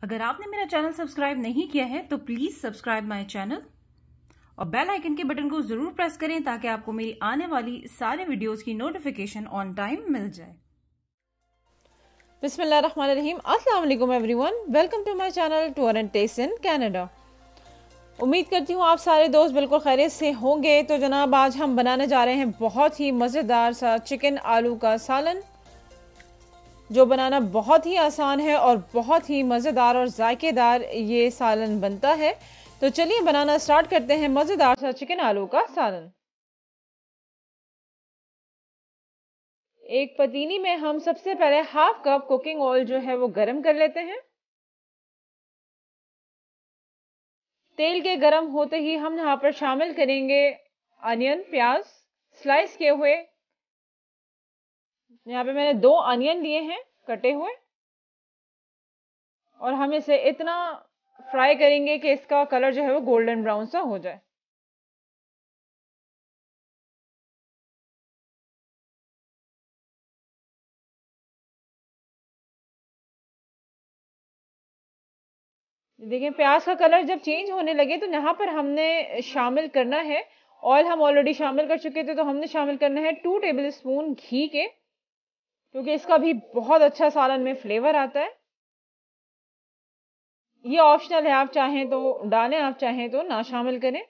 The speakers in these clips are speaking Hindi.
अगर आपने मेरा चैनल सब्सक्राइब नहीं किया है तो प्लीज सब्सक्राइब माय चैनल और बेल आइकन के बटन को जरूर प्रेस करें ताकि आपको मेरी आने वाली सारे वीडियोस की नोटिफिकेशन ऑन टाइम मिल जाए। बिस्मिल्लाहिर्रहमानिर्रहीम। अस्सलाम वालेकुम everyone, welcome to my channel tour and taste in Canada. उम्मीद करती हूँ आप सारे दोस्त बिल्कुल खैरियत से होंगे। तो जनाब आज हम बनाने जा रहे हैं बहुत ही मज़ेदार सा चिकन आलू का सालन, जो बनाना बहुत ही आसान है और बहुत ही मज़ेदार और जायकेदार ये सालन बनता है। तो चलिए बनाना स्टार्ट करते हैं मज़ेदार सा चिकन आलू का सालन। एक पतीली में हम सबसे पहले हाफ कप कुकिंग ऑयल जो है वो गरम कर लेते हैं। तेल के गरम होते ही हम यहाँ पर शामिल करेंगे अनियन, प्याज स्लाइस किए हुए। यहाँ पे मैंने 2 अनियन लिए हैं कटे हुए, और हम इसे इतना फ्राई करेंगे कि इसका कलर जो है वो गोल्डन ब्राउन सा हो जाए। देखिए प्याज का कलर जब चेंज होने लगे तो यहाँ पर हमने शामिल करना है, ऑयल हम ऑलरेडी शामिल कर चुके थे, तो हमने शामिल करना है 2 टेबल स्पून घी के, क्योंकि इसका भी बहुत अच्छा सालन में फ्लेवर आता है। ये ऑप्शनल है, आप चाहें तो डालें, आप चाहें तो ना शामिल करें,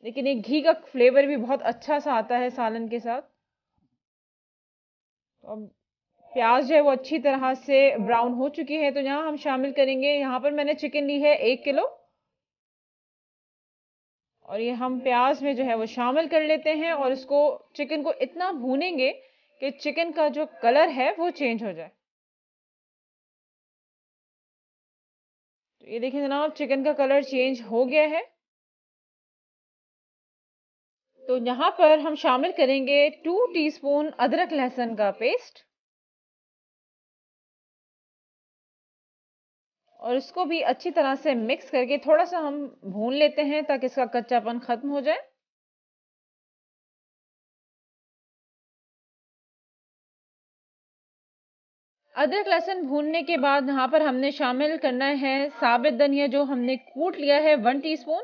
लेकिन एक घी का फ्लेवर भी बहुत अच्छा सा आता है सालन के साथ। तो अब प्याज जो है वो अच्छी तरह से ब्राउन हो चुकी है, तो यहाँ हम शामिल करेंगे, यहाँ पर मैंने चिकन ली है 1 किलो, और ये हम प्याज में जो है वो शामिल कर लेते हैं और इसको चिकन को इतना भूनेंगे कि चिकन का जो कलर है वो चेंज हो जाए। तो ये देखिए जनाब चिकन का कलर चेंज हो गया है। तो यहाँ पर हम शामिल करेंगे 2 टीस्पून अदरक लहसुन का पेस्ट, और इसको भी अच्छी तरह से मिक्स करके थोड़ा सा हम भून लेते हैं ताकि इसका कच्चापन खत्म हो जाए। अदरक लहसुन भूनने के बाद यहाँ पर हमने शामिल करना है साबित धनिया जो हमने कूट लिया है 1 टीस्पून,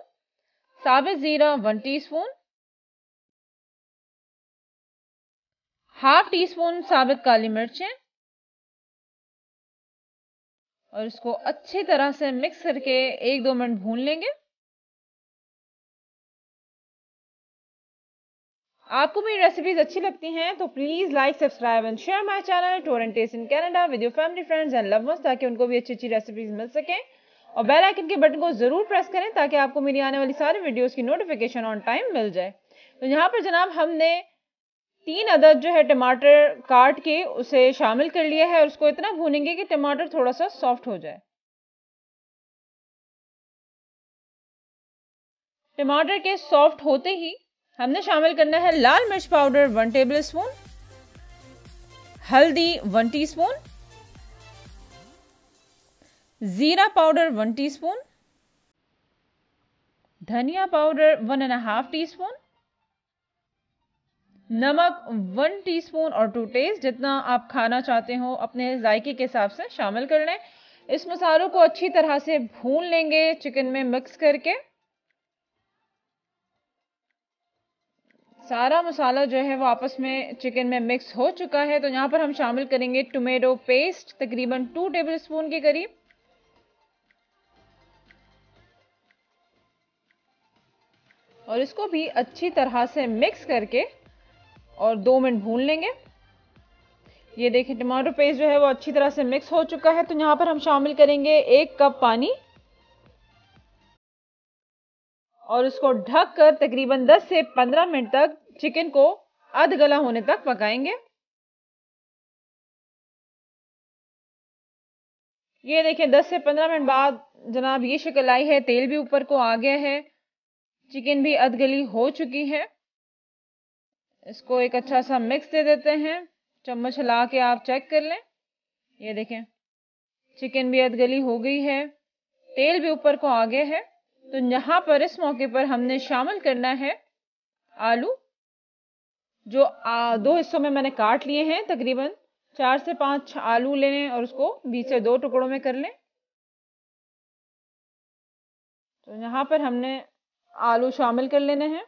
साबित जीरा 1 टीस्पून, हाफ टीस्पून साबित काली मिर्चें, और इसको अच्छी तरह से मिक्स करके 1-2 मिनट भून लेंगे। आपको मेरी रेसिपीज अच्छी लगती हैं तो please like, subscribe and share my channel tour and taste in Canada with your family, friends and loved ones, ताकि उनको भी अच्छी अच्छी रेसिपीज मिल सके। और बेल आइकन के बटन को जरूर प्रेस करें ताकि आपको मेरी आने वाली सारी वीडियोस की नोटिफिकेशन ऑन टाइम मिल जाए। तो यहाँ पर जनाब हमने 3 अदद जो है टमाटर काट के उसे शामिल कर लिया है, और उसको इतना भूनेंगे कि टमाटर थोड़ा सा सॉफ्ट हो जाए। टमाटर के सॉफ्ट होते ही हमने शामिल करना है लाल मिर्च पाउडर 1 टेबल स्पून, हल्दी 1 टीस्पून, जीरा पाउडर 1 टीस्पून, धनिया पाउडर 1.5 टीस्पून, नमक 1 टीस्पून और टू टेस्ट, जितना आप खाना चाहते हो अपने जायके के हिसाब से शामिल कर लें। इस मसालों को अच्छी तरह से भून लेंगे चिकन में मिक्स करके। सारा मसाला जो है वो आपस में चिकन में मिक्स हो चुका है, तो यहाँ पर हम शामिल करेंगे टोमेटो पेस्ट तकरीबन 2 टेबल स्पून के करीब, और इसको भी अच्छी तरह से मिक्स करके और 2 मिनट भून लेंगे। ये देखिए टमाटो पेस्ट जो है वो अच्छी तरह से मिक्स हो चुका है, तो यहाँ पर हम शामिल करेंगे 1 कप पानी, और उसको ढक कर तकरीबन 10 से 15 मिनट तक चिकन को आध गला होने तक पकाएंगे। ये देखिए 10 से 15 मिनट बाद जनाब ये शक्ल आई है, तेल भी ऊपर को आ गया है, चिकन भी अधगली हो चुकी है। इसको एक अच्छा सा मिक्स दे देते हैं, चम्मच हिला के आप चेक कर लें। ये देखें चिकन भी अधगली हो गई है, तेल भी ऊपर को आ गया है। तो यहाँ पर इस मौके पर हमने शामिल करना है आलू, जो 2 हिस्सों में मैंने काट लिए हैं, तकरीबन 4 से 5 आलू ले लें और उसको बीच से 2 टुकड़ों में कर लें। तो यहाँ पर हमने आलू शामिल कर लेने हैं।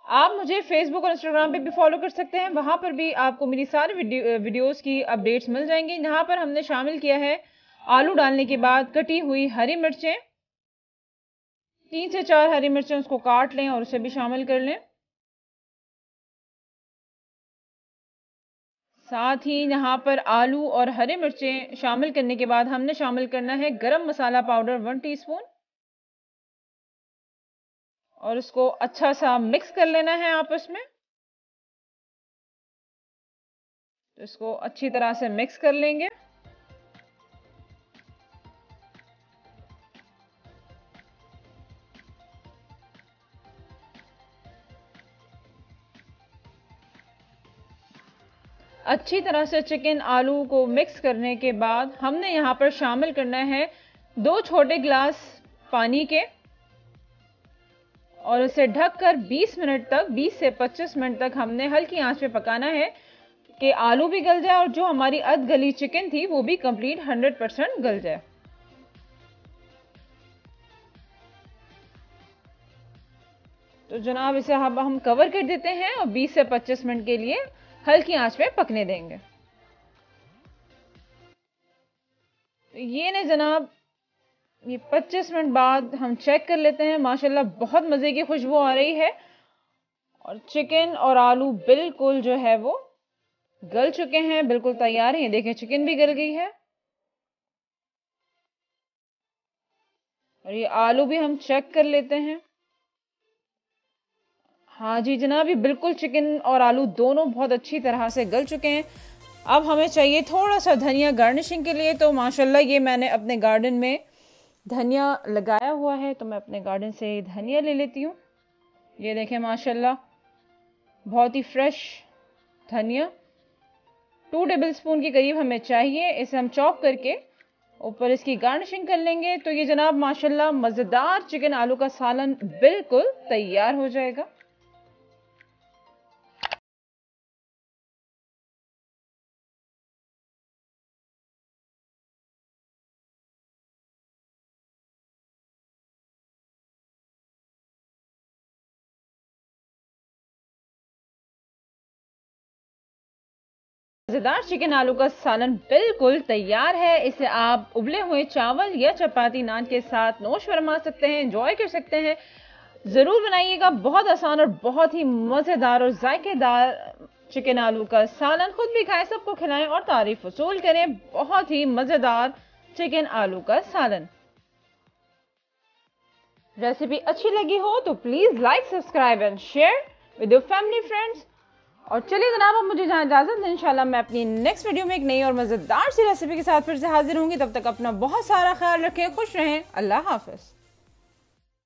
आप मुझे फेसबुक और इंस्टाग्राम पे भी फॉलो कर सकते हैं, वहां पर भी आपको मेरी सारी वीडियोस की अपडेट्स मिल जाएंगी। यहाँ पर हमने शामिल किया है आलू डालने के बाद कटी हुई हरी मिर्चें, 3 से 4 हरी मिर्चें उसको काट लें और उसे भी शामिल कर लें। साथ ही यहाँ पर आलू और हरी मिर्चें शामिल करने के बाद हमने शामिल करना है गरम मसाला पाउडर 1 टीस्पून और उसको अच्छा सा मिक्स कर लेना है आपस में। तो इसको अच्छी तरह से मिक्स कर लेंगे। अच्छी तरह से चिकन आलू को मिक्स करने के बाद हमने यहाँ पर शामिल करना है 2 छोटे गिलास पानी के और इसे ढककर 20 मिनट तक, 20 से 25 मिनट तक हमने हल्की आंच पे पकाना है कि आलू भी गल जाए और जो हमारी अध गली चिकन थी वो भी कंप्लीट 100% गल जाए। तो जनाब इसे हम कवर कर देते हैं और 20 से 25 मिनट के लिए हल्की आंच पे पकने देंगे। तो ये ने जनाब ये 25 मिनट बाद हम चेक कर लेते हैं। माशाल्लाह बहुत मज़े की खुशबू आ रही है और चिकन और आलू बिल्कुल जो है वो गल चुके हैं, बिल्कुल तैयार हैं। देखें चिकन भी गल गई है और ये आलू भी हम चेक कर लेते हैं। हाँ जी जनाब, ये बिल्कुल चिकन और आलू दोनों बहुत अच्छी तरह से गल चुके हैं। अब हमें चाहिए थोड़ा सा धनिया गार्निशिंग के लिए। तो माशाल्लाह ये मैंने अपने गार्डन में धनिया लगाया हुआ है, तो मैं अपने गार्डन से धनिया ले लेती हूँ। ये देखें माशाल्लाह बहुत ही फ्रेश धनिया, 2 टेबलस्पून के करीब हमें चाहिए। इसे हम चॉप करके ऊपर इसकी गार्निशिंग कर लेंगे। तो ये जनाब माशाल्लाह मज़ेदार चिकन आलू का सालन बिल्कुल तैयार हो जाएगा। मज़ेदार चिकन आलू का सालन बिल्कुल तैयार है। इसे आप उबले हुए चावल या चपाती नान के साथ नोश फरमा सकते हैं, एंजॉय कर सकते हैं। ज़रूर बनाइएगा, बहुत आसान और बहुत ही मज़ेदार और जायकेदार चिकन आलू का सालन। खुद भी खाएं, सबको खिलाएं और तारीफ वसूल करें। बहुत ही मज़ेदार चिकन आलू का सालन। रेसिपी अच्छी लगी हो तो please like, subscribe and share with your family friends. और चलिए जनाब अब मुझे जहाँ इजाज़त है, इंशाल्लाह मैं अपनी नेक्स्ट वीडियो में एक नई और मज़ेदार सी रेसिपी के साथ फिर से हाजिर होंगी। तब तक अपना बहुत सारा ख्याल रखें, खुश रहें। अल्लाह हाफ़िज़।